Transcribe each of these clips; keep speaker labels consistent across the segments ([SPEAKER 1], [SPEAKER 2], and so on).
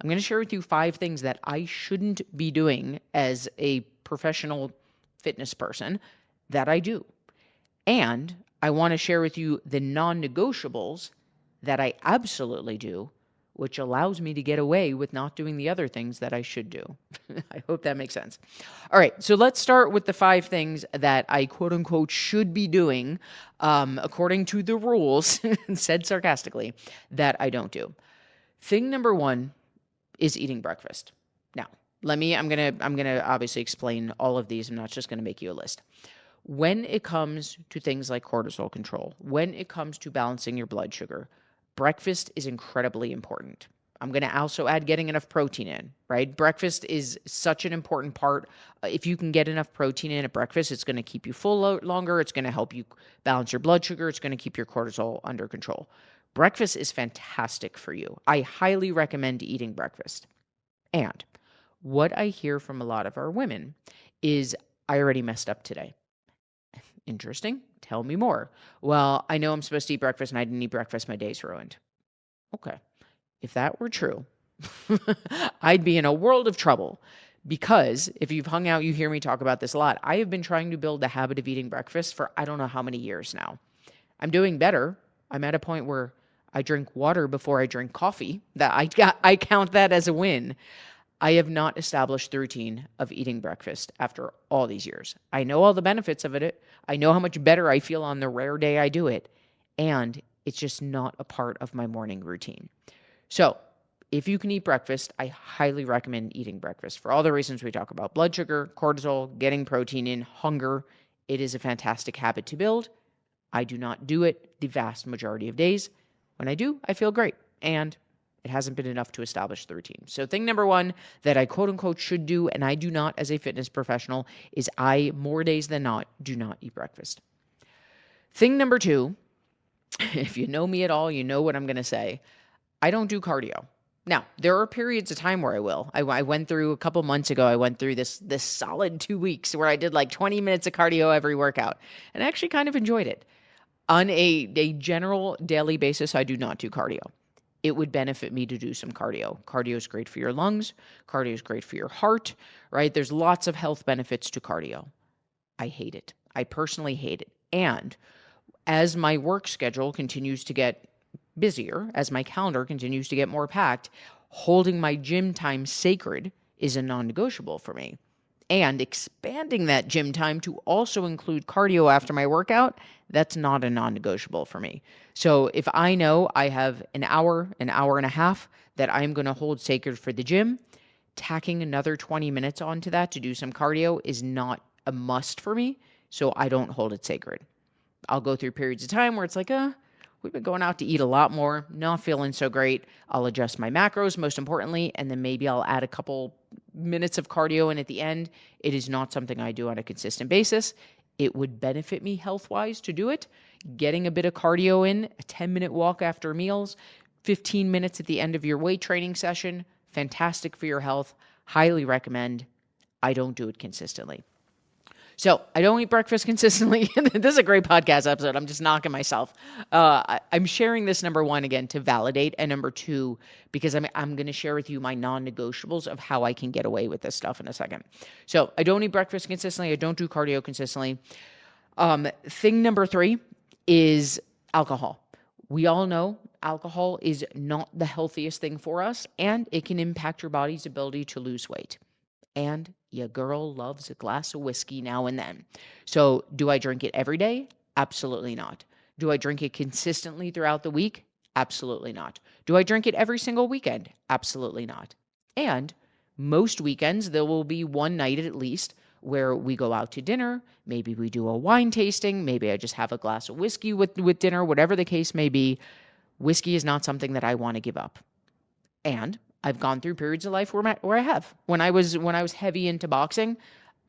[SPEAKER 1] I'm going to share with you 5 things that I shouldn't be doing as a professional fitness person that I do. And I want to share with you the non-negotiables that I absolutely do, which allows me to get away with not doing the other things that I should do. I hope that makes sense. All right, so let's start with the 5 things that I quote unquote should be doing according to the rules, said sarcastically, that I don't do. Thing number 1 is eating breakfast. Now, I'm gonna obviously explain all of these. I'm not just gonna make you a list. When it comes to things like cortisol control, when it comes to balancing your blood sugar, breakfast is incredibly important. I'm going to also add getting enough protein in, right? Breakfast is such an important part. If you can get enough protein in at breakfast, it's going to keep you full longer. It's going to help you balance your blood sugar. It's going to keep your cortisol under control. Breakfast is fantastic for you. I highly recommend eating breakfast. And what I hear from a lot of our women is, I already messed up today. Interesting. Tell me more. Well, I know I'm supposed to eat breakfast and I didn't eat breakfast. My day's ruined. Okay. If that were true, I'd be in a world of trouble, because if you've hung out, you hear me talk about this a lot. I have been trying to build the habit of eating breakfast for I don't know how many years now. I'm doing better. I'm at a point where I drink water before I drink coffee. I count that as a win. I have not established the routine of eating breakfast after all these years. I know all the benefits of it. I know how much better I feel on the rare day I do it. And it's just not a part of my morning routine. So if you can eat breakfast, I highly recommend eating breakfast for all the reasons we talk about: blood sugar, cortisol, getting protein in, hunger. It is a fantastic habit to build. I do not do it the vast majority of days. When I do, I feel great. And it hasn't been enough to establish the routine. So thing number 1 that I quote unquote should do, and I do not as a fitness professional, is I, more days than not, do not eat breakfast. Thing number 2, if you know me at all, you know what I'm going to say. I don't do cardio. Now, there are periods of time where I will. I went through a couple months ago, I went through this solid 2 weeks where I did like 20 minutes of cardio every workout, and I actually kind of enjoyed it. On a general daily basis, I do not do cardio. It would benefit me to do some cardio. Cardio is great for your lungs. Cardio is great for your heart, right? There's lots of health benefits to cardio. I hate it. I personally hate it. And as my work schedule continues to get busier, as my calendar continues to get more packed, holding my gym time sacred is a non-negotiable for me. And expanding that gym time to also include cardio after my workout, that's not a non-negotiable for me. So if I know I have an hour and a half that I'm going to hold sacred for the gym, tacking another 20 minutes onto that to do some cardio is not a must for me, so I don't hold it sacred. I'll go through periods of time where it's like, we've been going out to eat a lot more, not feeling so great. I'll adjust my macros, most importantly, and then maybe I'll add a couple minutes of cardio in at the end. It is not something I do on a consistent basis. It would benefit me health-wise to do it. Getting a bit of cardio in, a 10-minute walk after meals, 15 minutes at the end of your weight training session, fantastic for your health. Highly recommend. I don't do it consistently. So I don't eat breakfast consistently. This is a great podcast episode. I'm just knocking myself. I'm sharing this, number 1, again, to validate, and number 2, because I'm going to share with you my non-negotiables of how I can get away with this stuff in a second. So I don't eat breakfast consistently. I don't do cardio consistently. Thing number 3 is alcohol. We all know alcohol is not the healthiest thing for us, and it can impact your body's ability to lose weight. And your girl loves a glass of whiskey now and then. So do I drink it every day? Absolutely not. Do I drink it consistently throughout the week? Absolutely not. Do I drink it every single weekend? Absolutely not. And most weekends, there will be one night at least where we go out to dinner. Maybe we do a wine tasting. Maybe I just have a glass of whiskey with dinner, whatever the case may be. Whiskey is not something that I want to give up. And I've gone through periods of life where I have. When I was heavy into boxing,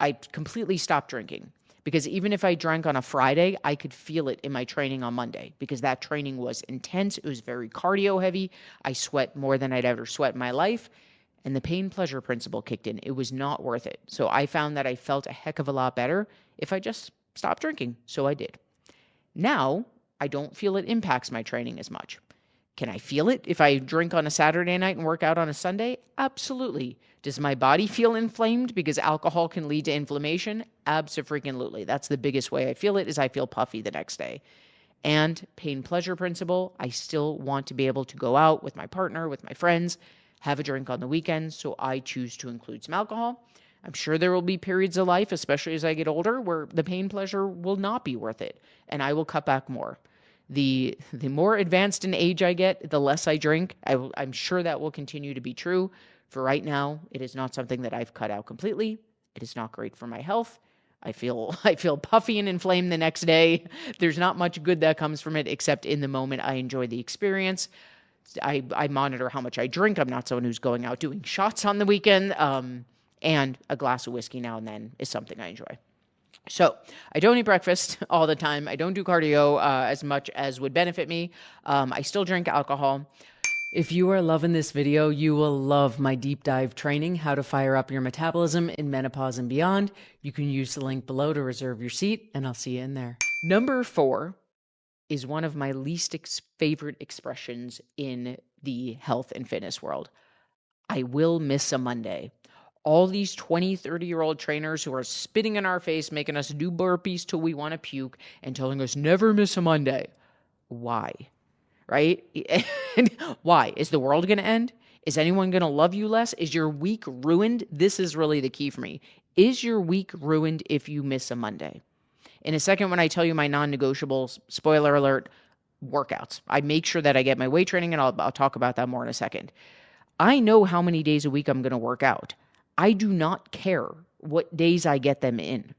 [SPEAKER 1] I completely stopped drinking, because even if I drank on a Friday, I could feel it in my training on Monday, because that training was intense. It was very cardio heavy. I sweat more than I'd ever sweat in my life, and the pain pleasure principle kicked in. It was not worth it. So I found that I felt a heck of a lot better if I just stopped drinking. So I did. Now I don't feel it impacts my training as much. Can I feel it if I drink on a Saturday night and work out on a Sunday? Absolutely. Does my body feel inflamed because alcohol can lead to inflammation? Abso-freaking-lutely. That's the biggest way I feel it, is I feel puffy the next day. And pain pleasure principle, I still want to be able to go out with my partner, with my friends, have a drink on the weekends, so I choose to include some alcohol. I'm sure there will be periods of life, especially as I get older, where the pain pleasure will not be worth it, and I will cut back more. The more advanced in age I get, the less I drink. I'm sure that will continue to be true. For right now, it is not something that I've cut out completely. It is not great for my health. I feel puffy and inflamed the next day. There's not much good that comes from it, except in the moment I enjoy the experience. I monitor how much I drink. I'm not someone who's going out doing shots on the weekend. And a glass of whiskey now and then is something I enjoy. So I don't eat breakfast all the time. I don't do cardio as much as would benefit me. I still drink alcohol. If you are loving this video, you will love my deep dive training, how to fire up your metabolism in menopause and beyond. You can use the link below to reserve your seat, and I'll see you in there. Number 4 is one of my least favorite expressions in the health and fitness world. I will miss a Monday. All these 20, 30-year-old trainers who are spitting in our face, making us do burpees till we want to puke, and telling us never miss a Monday. Why? Right? And why? Is the world going to end? Is anyone going to love you less? Is your week ruined? This is really the key for me. Is your week ruined if you miss a Monday? In a second, when I tell you my non-negotiables, spoiler alert, workouts. I make sure that I get my weight training, and I'll talk about that more in a second. I know how many days a week I'm going to work out. I do not care what days I get them in.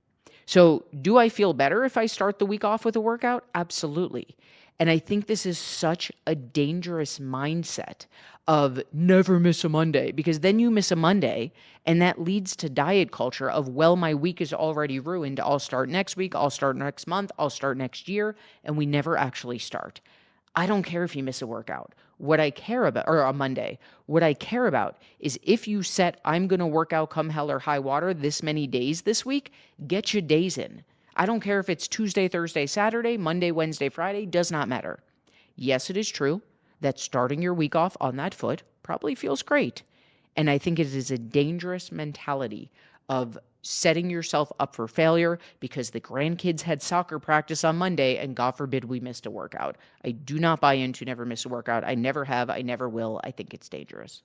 [SPEAKER 1] So do I feel better if I start the week off with a workout? Absolutely. And I think this is such a dangerous mindset of never miss a Monday, because then you miss a Monday and that leads to diet culture of, well, my week is already ruined. I'll start next week. I'll start next month. I'll start next year. And we never actually start. I don't care if you miss a workout. What I care about, or a Monday, what I care about is if you set, I'm going to work out come hell or high water this many days this week, get your days in. I don't care if it's Tuesday, Thursday, Saturday, Monday, Wednesday, Friday, does not matter. Yes, it is true that starting your week off on that foot probably feels great. And I think it is a dangerous mentality of setting yourself up for failure because the grandkids had soccer practice on Monday and God forbid we missed a workout. I do not buy into never miss a workout. I never have. I never will. I think it's dangerous.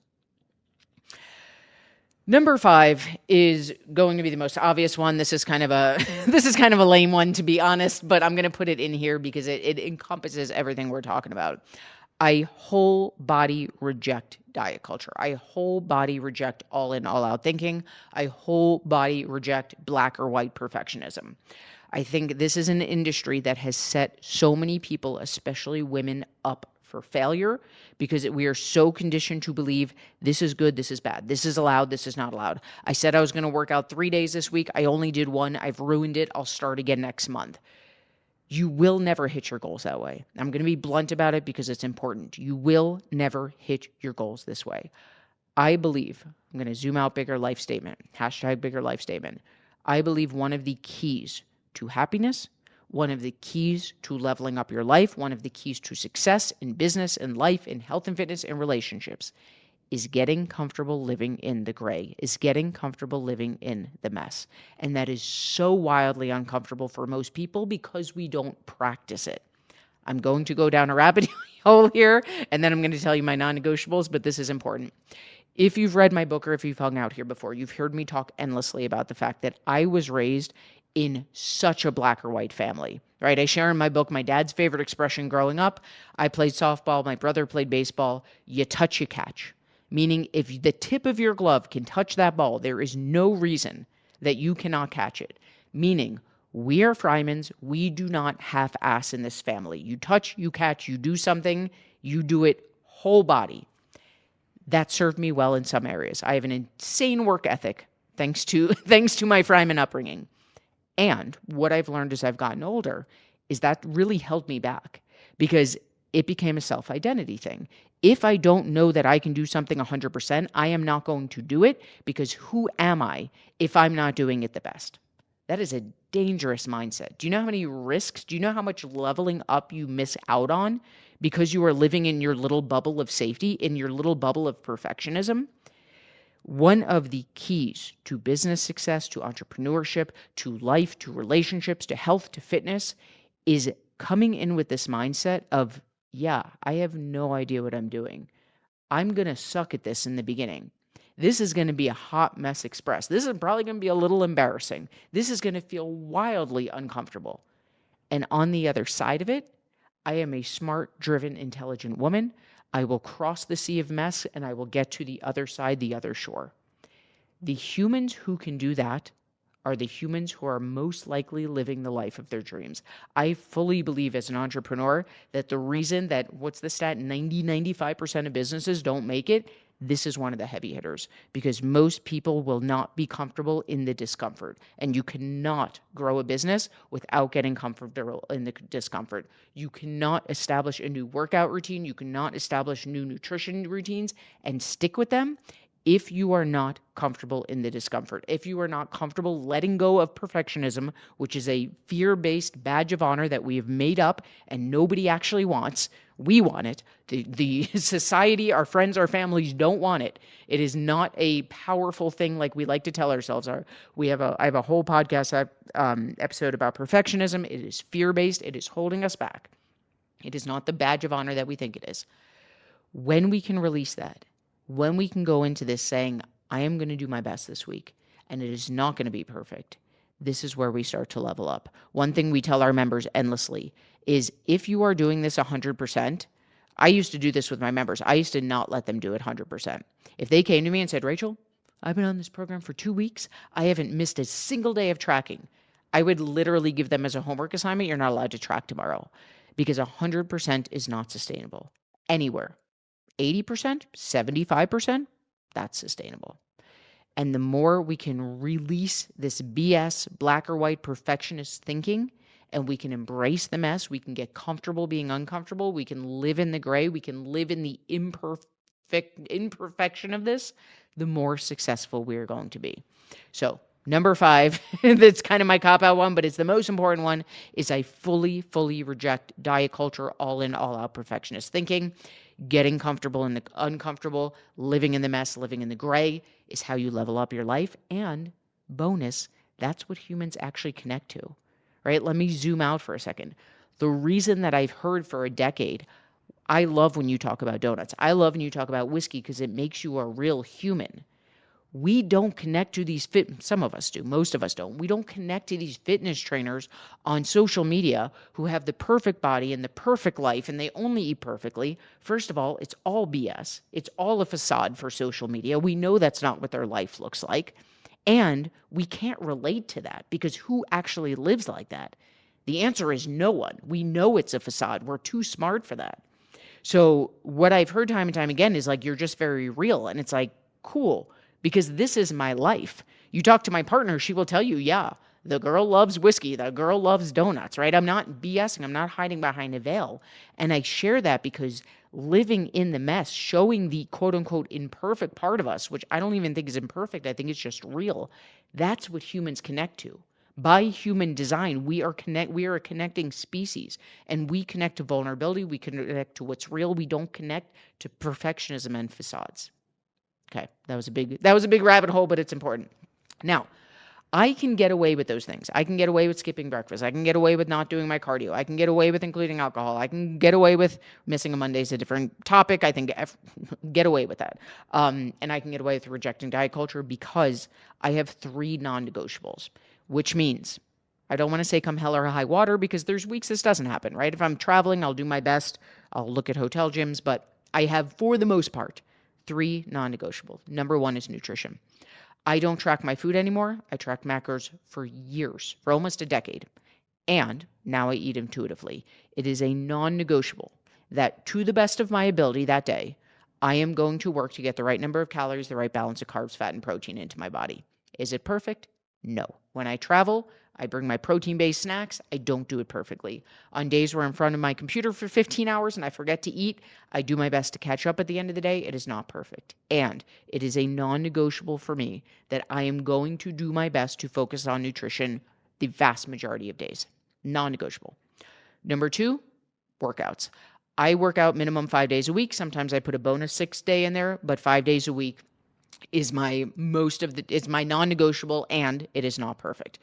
[SPEAKER 1] Number 5 is going to be the most obvious one. This is kind of a lame one, to be honest, but I'm going to put it in here because it encompasses everything we're talking about. I whole body reject diet culture. I whole body reject all in, all out thinking. I whole body reject black or white perfectionism. I think this is an industry that has set so many people, especially women, up for failure because we are so conditioned to believe this is good, this is bad, this is allowed, this is not allowed. I said I was going to work out 3 days this week. I only did 1. I've ruined it. I'll start again next month. You will never hit your goals that way. I'm going to be blunt about it because it's important. You will never hit your goals this way. I believe, I'm going to zoom out, bigger life statement, hashtag bigger life statement. I believe one of the keys to happiness, one of the keys to leveling up your life, one of the keys to success in business and life, in health and fitness and relationships is getting comfortable living in the gray, is getting comfortable living in the mess. And that is so wildly uncomfortable for most people because we don't practice it. I'm going to go down a rabbit hole here, and then I'm going to tell you my non-negotiables, but this is important. If you've read my book or if you've hung out here before, you've heard me talk endlessly about the fact that I was raised in such a black or white family, right? I share in my book my dad's favorite expression growing up. I played softball. My brother played baseball. You touch, you catch. Meaning if the tip of your glove can touch that ball, there is no reason that you cannot catch it. Meaning we are Frymans. We do not half-ass in this family. You touch, you catch, you do something, you do it whole body. That served me well in some areas. I have an insane work ethic thanks to my Fryman upbringing. And what I've learned as I've gotten older is that really held me back because it became a self-identity thing. If I don't know that I can do something 100%, I am not going to do it because who am I if I'm not doing it the best? That is a dangerous mindset. Do you know how many risks, do you know how much leveling up you miss out on because you are living in your little bubble of safety, in your little bubble of perfectionism. One of the keys to business success, to entrepreneurship, to life, to relationships, to health, to fitness is coming in with this mindset of, yeah, I have no idea what I'm doing. I'm going to suck at this in the beginning. This is going to be a hot mess express. This is probably going to be a little embarrassing. This is going to feel wildly uncomfortable. And on the other side of it, I am a smart, driven, intelligent woman. I will cross the sea of mess and I will get to the other side, the other shore. The humans who can do that are the humans who are most likely living the life of their dreams. I fully believe as an entrepreneur that the reason that, what's the stat, 95% of businesses don't make it, this is one of the heavy hitters, because most people will not be comfortable in the discomfort. And you cannot grow a business without getting comfortable in the discomfort. You cannot establish a new workout routine. You cannot establish new nutrition routines and stick with them if you are not comfortable in the discomfort, if you are not comfortable letting go of perfectionism, which is a fear-based badge of honor that we have made up and nobody actually wants. We want it. The society, our friends, our families don't want it. It is not a powerful thing like we like to tell ourselves. I have a whole podcast episode about perfectionism. It is fear-based. It is holding us back. It is not the badge of honor that we think it is. When we can release that, when we can go into this saying, I am going to do my best this week, and it is not going to be perfect, this is where we start to level up. One thing we tell our members endlessly is if you are doing this 100%, I used to do this with my members. I used to not let them do it 100%. If they came to me and said, Rachel, I've been on this program for 2 weeks. I haven't missed a single day of tracking. I would literally give them as a homework assignment, you're not allowed to track tomorrow, because 100% is not sustainable anywhere. 80%, 75%, that's sustainable. And the more we can release this BS, black or white perfectionist thinking, and we can embrace the mess, we can get comfortable being uncomfortable, we can live in the gray, we can live in the imperfection of this, the more successful we are going to be. So, number 5, that's kind of my cop-out one, but it's the most important one, is I fully reject diet culture, all in, all out perfectionist thinking. Getting comfortable in the uncomfortable, living in the mess, living in the gray is how you level up your life. And bonus, that's what humans actually connect to, right? Let me zoom out for a second. The reason that I've heard for a decade, I love when you talk about donuts. I love when you talk about whiskey because it makes you a real human. We don't connect to these some of us do, most of us don't. We don't connect to these fitness trainers on social media who have the perfect body and the perfect life and they only eat perfectly. First of all, it's all BS. It's all a facade for social media. We know that's not what their life looks like. And we can't relate to that because who actually lives like that? The answer is no one. We know it's a facade. We're too smart for that. So what I've heard time and time again is like, you're just very real. And it's like, cool. Because this is my life. You talk to my partner, she will tell you, yeah, the girl loves whiskey, the girl loves donuts, right? I'm not BSing, I'm not hiding behind a veil. And I share that because living in the mess, showing the quote unquote imperfect part of us, which I don't even think is imperfect, I think it's just real. That's what humans connect to. By human design, we are a connecting species, and we connect to vulnerability, we connect to what's real, we don't connect to perfectionism and facades. Okay, that was a big rabbit hole, but it's important. Now, I can get away with those things. I can get away with skipping breakfast. I can get away with not doing my cardio. I can get away with including alcohol. I can get away with missing a Monday is a different topic. I think get away with that. And I can get away with rejecting diet culture because I have 3 non-negotiables, which means I don't want to say come hell or high water because there's weeks this doesn't happen, right? If I'm traveling, I'll do my best. I'll look at hotel gyms, but I have, for the most part, 3 non-negotiables. Number 1 is nutrition. I don't track my food anymore. I tracked macros for years, for almost a decade. And now I eat intuitively. It is a non-negotiable that to the best of my ability that day, I am going to work to get the right number of calories, the right balance of carbs, fat, and protein into my body. Is it perfect? No. When I travel, I bring my protein-based snacks. I don't do it perfectly. On days where I'm in front of my computer for 15 hours and I forget to eat, I do my best to catch up at the end of the day. It is not perfect. And it is a non-negotiable for me that I am going to do my best to focus on nutrition the vast majority of days. Non-negotiable. Number 2, workouts. I work out minimum 5 days a week. Sometimes I put a bonus 6 day in there, but 5 days a week is my non-negotiable, and it is not perfect.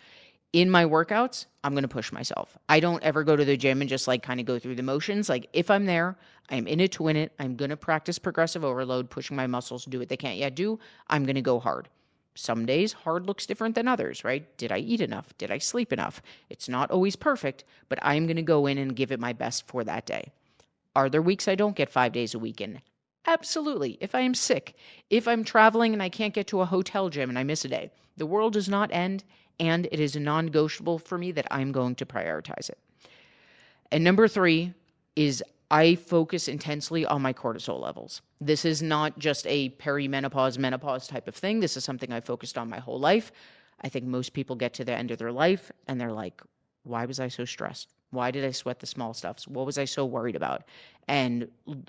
[SPEAKER 1] In my workouts, I'm going to push myself. I don't ever go to the gym and just like kind of go through the motions. Like if I'm there, I'm in it to win it. I'm going to practice progressive overload, pushing my muscles to do what they can't yet do. I'm going to go hard. Some days hard looks different than others, right? Did I eat enough? Did I sleep enough? It's not always perfect, but I'm going to go in and give it my best for that day. Are there weeks I don't get 5 days a week in? Absolutely. If I am sick, if I'm traveling and I can't get to a hotel gym and I miss a day, the world does not end, and it is a non-negotiable for me that I'm going to prioritize it. And number 3 is I focus intensely on my cortisol levels. This is not just a perimenopause, menopause type of thing. This is something I focused on my whole life. I think most people get to the end of their life and they're like, why was I so stressed? Why did I sweat the small stuffs? What was I so worried about? And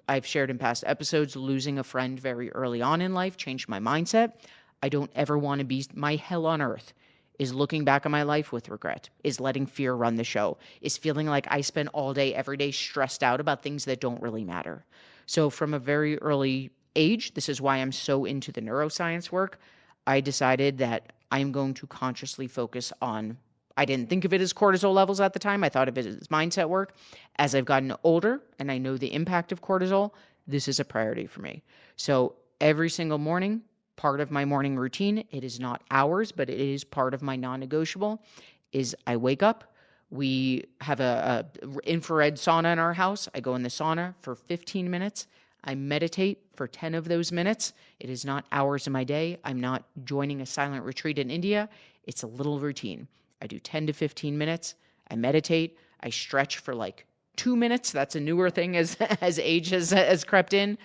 [SPEAKER 1] I've shared in past episodes, losing a friend very early on in life changed my mindset. I don't ever want to be, my hell on earth is looking back on my life with regret, is letting fear run the show, is feeling like I spend all day, every day stressed out about things that don't really matter. So from a very early age, this is why I'm so into the neuroscience work. I decided that I'm going to consciously focus on, I didn't think of it as cortisol levels at the time. I thought of it as mindset work. As I've gotten older and I know the impact of cortisol, this is a priority for me. So every single morning, part of my morning routine, it is not hours, but it is part of my non-negotiable, is I wake up. We have a infrared sauna in our house. I go in the sauna for 15 minutes. I meditate for 10 of those minutes. It is not hours of my day. I'm not joining a silent retreat in India. It's a little routine. I do 10 to 15 minutes. I meditate. I stretch for like 2 minutes. That's a newer thing as age has crept in.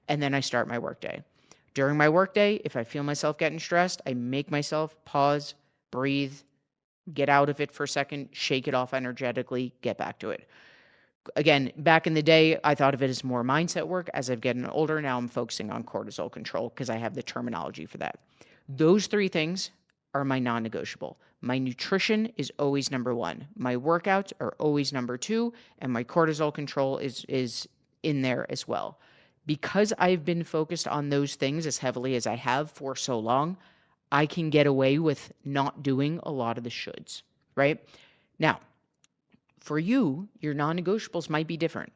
[SPEAKER 1] And then I start my workday. During my workday, if I feel myself getting stressed, I make myself pause, breathe, get out of it for a second, shake it off energetically, get back to it. Again, back in the day, I thought of it as more mindset work. As I've gotten older, now I'm focusing on cortisol control because I have the terminology for that. Those 3 things are my non-negotiable. My nutrition is always number 1. My workouts are always number 2, and my cortisol control is in there as well. Because I've been focused on those things as heavily as I have for so long, I can get away with not doing a lot of the shoulds, right? Now, for you, your non-negotiables might be different.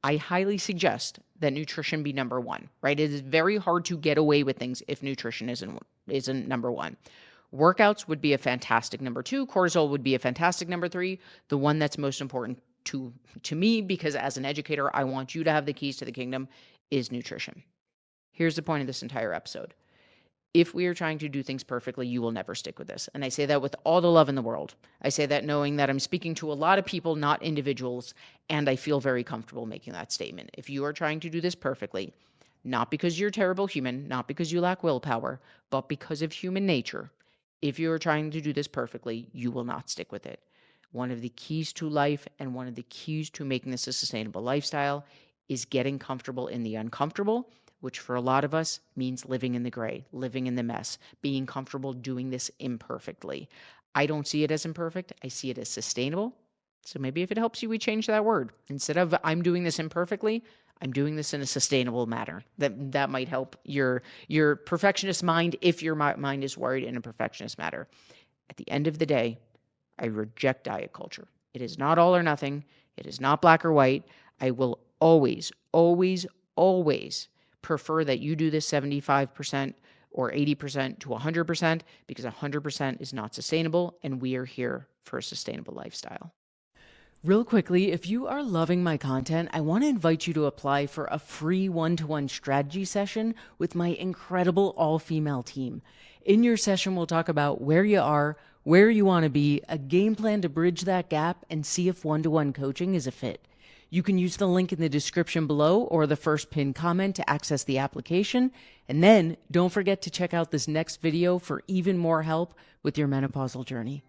[SPEAKER 1] I highly suggest that nutrition be number 1, right? It is very hard to get away with things if nutrition isn't number 1. Workouts would be a fantastic number 2. Cortisol would be a fantastic number 3. The one that's most important to me, because as an educator, I want you to have the keys to the kingdom, is nutrition. Here's the point of this entire episode. If we are trying to do things perfectly, you will never stick with this. And I say that with all the love in the world. I say that knowing that I'm speaking to a lot of people, not individuals, and I feel very comfortable making that statement. If you are trying to do this perfectly, not because you're a terrible human, not because you lack willpower, but because of human nature, if you are trying to do this perfectly, you will not stick with it. One of the keys to life and one of the keys to making this a sustainable lifestyle is getting comfortable in the uncomfortable, which for a lot of us means living in the gray, living in the mess, being comfortable doing this imperfectly. I don't see it as imperfect. I see it as sustainable. So maybe if it helps you, we change that word. Instead of I'm doing this imperfectly, I'm doing this in a sustainable manner. That might help your perfectionist mind if your mind is worried in a perfectionist manner. At the end of the day, I reject diet culture. It is not all or nothing. It is not black or white. I will always, always, always prefer that you do this 75% or 80% to 100% because 100% is not sustainable, and we are here for a sustainable lifestyle. Real quickly, if you are loving my content, I want to invite you to apply for a free one-to-one strategy session with my incredible all-female team. In your session, we'll talk about where you are, where you want to be, a game plan to bridge that gap, and see if one-to-one coaching is a fit. You can use the link in the description below or the first pinned comment to access the application. And then don't forget to check out this next video for even more help with your menopausal journey.